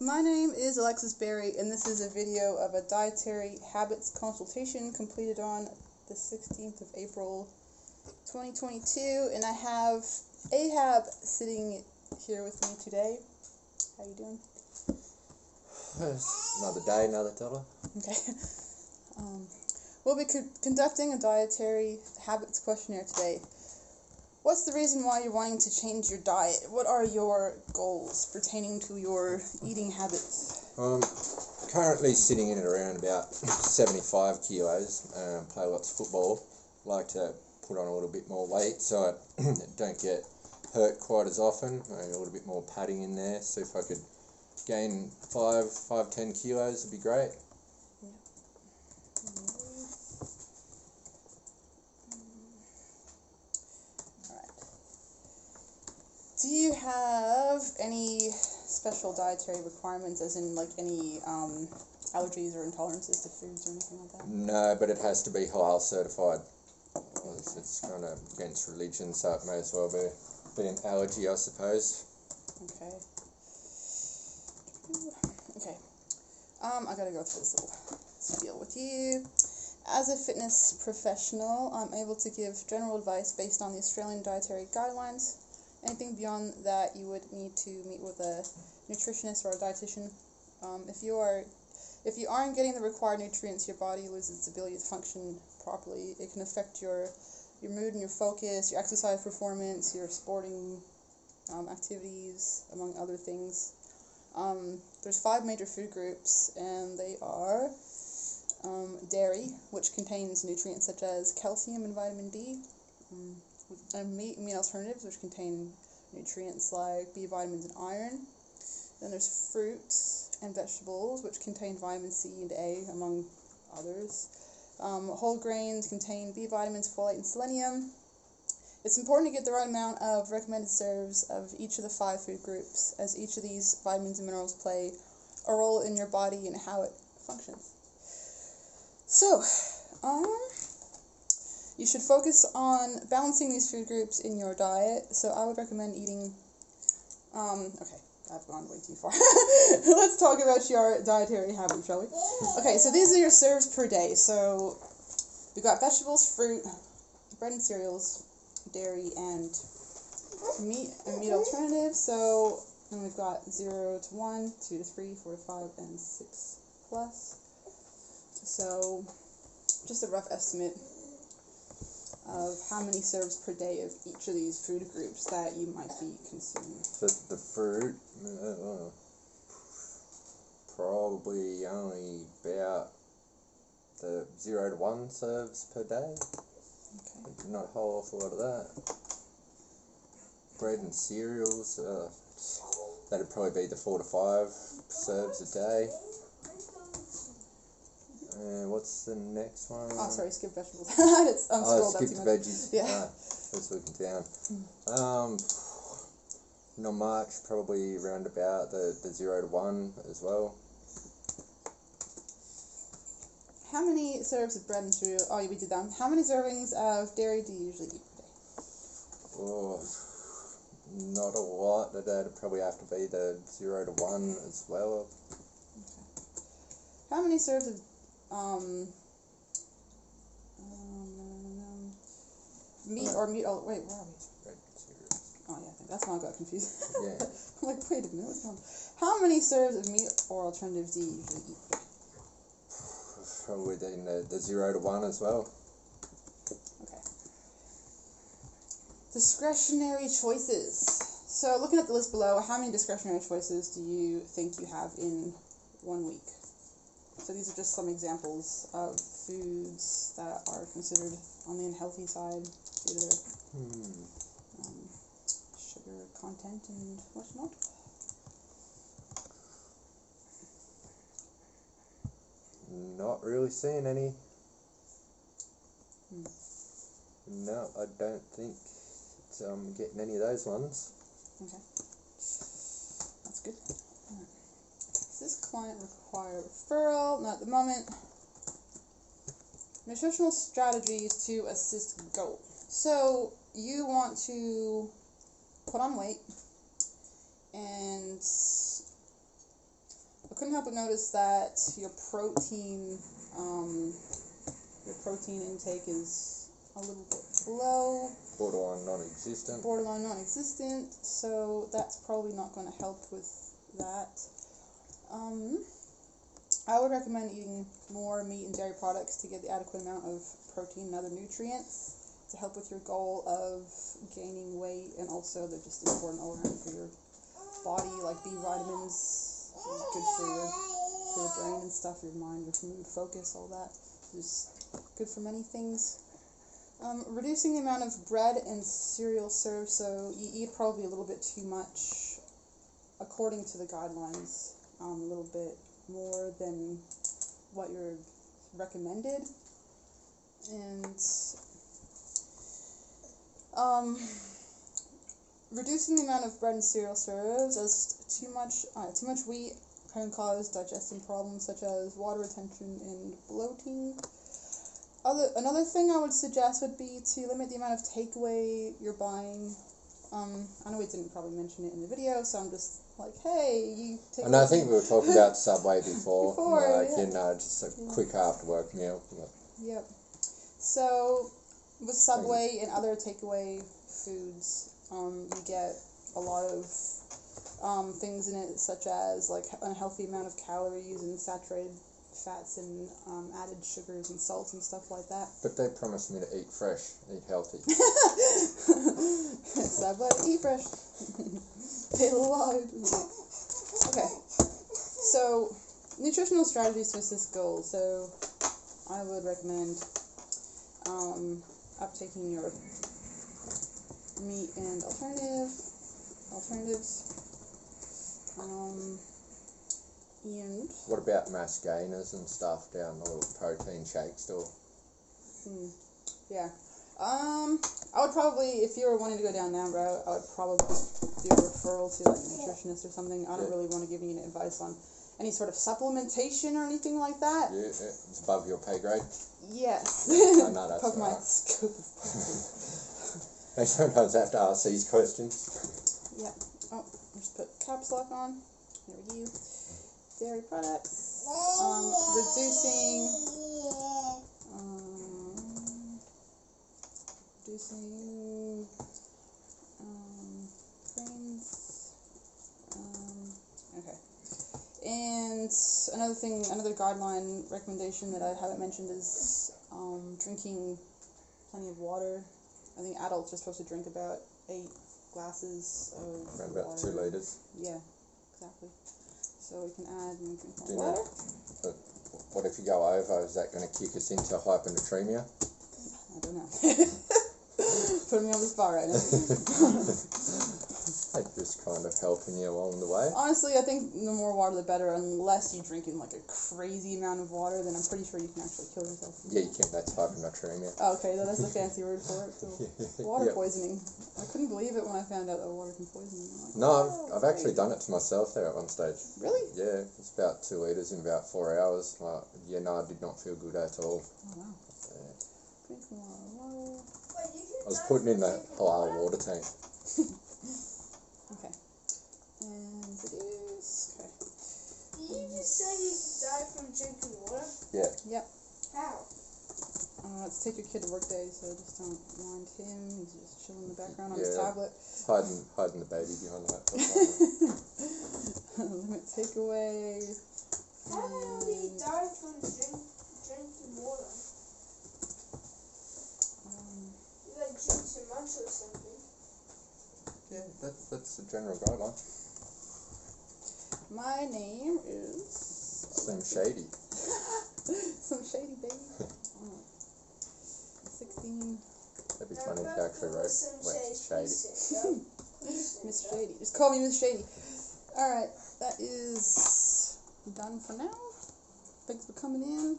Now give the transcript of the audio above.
My name is Alexis Berry, and this is a video of a dietary habits consultation completed on the 16th of April, 2022, and I have Ahab sitting here with me today. How you doing? Another day, another dollar. Okay. We'll be conducting a dietary habits questionnaire today. What's the reason why you're wanting to change your diet? What are your goals pertaining to your eating habits? Currently sitting in at around about 75 kilos. Play lots of football. Like to put on a little bit more weight so I don't get hurt quite as often. Maybe a little bit more padding in there. So if I could gain 10 kilos, would be great. Do you have any special dietary requirements, as in like any allergies or intolerances to foods or anything like that? No, but it has to be halal certified. It's kind of against religion, so it may as well be an allergy, I suppose. Okay. Okay. I gotta go through this little spiel with you. As a fitness professional, I'm able to give general advice based on the Australian dietary guidelines. Anything beyond that, you would need to meet with a nutritionist or a dietitian. If you aren't getting the required nutrients, your body loses its ability to function properly. It can affect your mood and your focus, your exercise performance, your sporting activities, among other things. There's 5 major food groups, and they are dairy, which contains nutrients such as calcium and vitamin D. And meat alternatives, which contain nutrients like B vitamins and iron. Then there's fruits and vegetables, which contain vitamin C and A, among others. Whole grains contain B vitamins, folate, and selenium. It's important to get the right amount of recommended serves of each of the 5 food groups, as each of these vitamins and minerals play a role in your body and how it functions. So, you should focus on balancing these food groups in your diet. So I would recommend eating, okay, I've gone way too far. Let's talk about your dietary habits, shall we? Okay, so these are your serves per day. So we've got vegetables, fruit, bread and cereals, dairy, and meat alternatives. So then we've got 0 to 1, 2 to 3, 4 to 5, and 6 plus. So just a rough estimate of how many serves per day of each of these food groups that you might be consuming. The fruit, probably only about the 0 to 1 serves per day. Okay. Not a whole awful lot of that. Bread and cereals, that'd probably be the 4 to 5 serves a day. What's the next one? Oh, sorry, skip vegetables. Skip the veggies. Yeah. Just looking down. Not much, probably around about the 0 to 1 as well. How many serves of bread and cereal? Oh, we did that. How many servings of dairy do you usually eat per day? Oh, not a lot. That'd probably have to be the 0 to 1 as well. Okay. How many serves of meat or meat? Oh, wait, where are we? Bread and cereal. Oh yeah, that's why I got confused. Yeah. I'm like, wait a minute, what's going on? How many serves of meat or alternatives do you usually eat? Probably within the 0 to 1 as well. Okay. Discretionary choices. So looking at the list below, how many discretionary choices do you think you have in 1 week? So these are just some examples of foods that are considered on the unhealthy side due to their sugar content and whatnot. Not really seeing any. No, I don't think I'm getting any of those ones. Okay. That's good. Right. Does this client require referral? Not at the moment. Nutritional strategies to assist goal. So you want to put on weight, and couldn't help but notice that your protein intake is a little bit low. Borderline non-existent. Borderline non-existent, so that's probably not going to help with that. I would recommend eating more meat and dairy products to get the adequate amount of protein and other nutrients to help with your goal of gaining weight, and also they're just important all around for your body, like B vitamins, good for your brain and stuff, your mind, your mood, focus, all that. Just good for many things. Reducing the amount of bread and cereal served, so you eat probably a little bit too much, according to the guidelines, a little bit more than what you're recommended, and reducing the amount of bread and cereal served, as too much wheat can cause digestion problems such as water retention and bloating. Another thing I would suggest would be to limit the amount of takeaway you're buying. I know we didn't probably mention it in the video, so I'm just like, hey, you take. And I think we were talking about Subway before, yeah. just a quick after work meal. Yep. So with Subway and other takeaway foods, you get a lot of things in it, such as like unhealthy amount of calories and saturated fats and added sugars and salts and stuff like that. But they promised me to eat fresh, eat healthy. Subway, eat fresh. Stay alive. Okay. So, nutritional strategies to assist goals. So, I would recommend uptaking your meat and alternatives. And what about mass gainers and stuff down the little protein shake store? Yeah. I would probably, if you were wanting to go down that route, I would probably do a referral to like a nutritionist or something. I don't really want to give you any advice on any sort of supplementation or anything like that. Yeah, it's above your pay grade. Yes. No, that's above my right. scope. They sometimes have to ask these questions. Yeah. Oh, just put caps lock on. There we go. Dairy products. Reducing grains. Okay. And another guideline recommendation that I haven't mentioned is drinking plenty of water. I think adults are supposed to drink about 8 glasses of Around about water. 2 litres. Yeah, exactly. So we can add and drink Do you more water. But what if you go over? Is that going to kick us into hyponatremia? I don't know. Putting me on the spot right now. I'm just kind of helping you along the way. Honestly, I think the more water the better, unless you're drinking like a crazy amount of water, then I'm pretty sure you can actually kill yourself. Yeah, you can. That's hyponatremia. Oh, okay, that's the fancy word for it. So, water poisoning. I couldn't believe it when I found out that water can poison you. Like, No, I've actually done it to myself there at one stage. Really? Yeah, it's about 2 litres in about 4 hours. I did not feel good at all. Oh, wow. Yeah. Drink a lot of water. I was putting in the halal water tank. Okay. And reduce. Okay. Did you just say you could die from drinking water? Yeah. Yep. How? Let's take your kid to work day, so just don't mind him. He's just chilling in the background on his Yeah. tablet. Hiding the baby behind the laptop. Limit takeaway. How will he die from drinking water? You like drink too much or something? Yeah, that's the general guideline. My name is Slim Shady. some shady baby. 16. That'd be funny if you actually wrote West Shady. Miss Shady. Just call me Miss Shady. Alright, that is done for now. Thanks for coming in.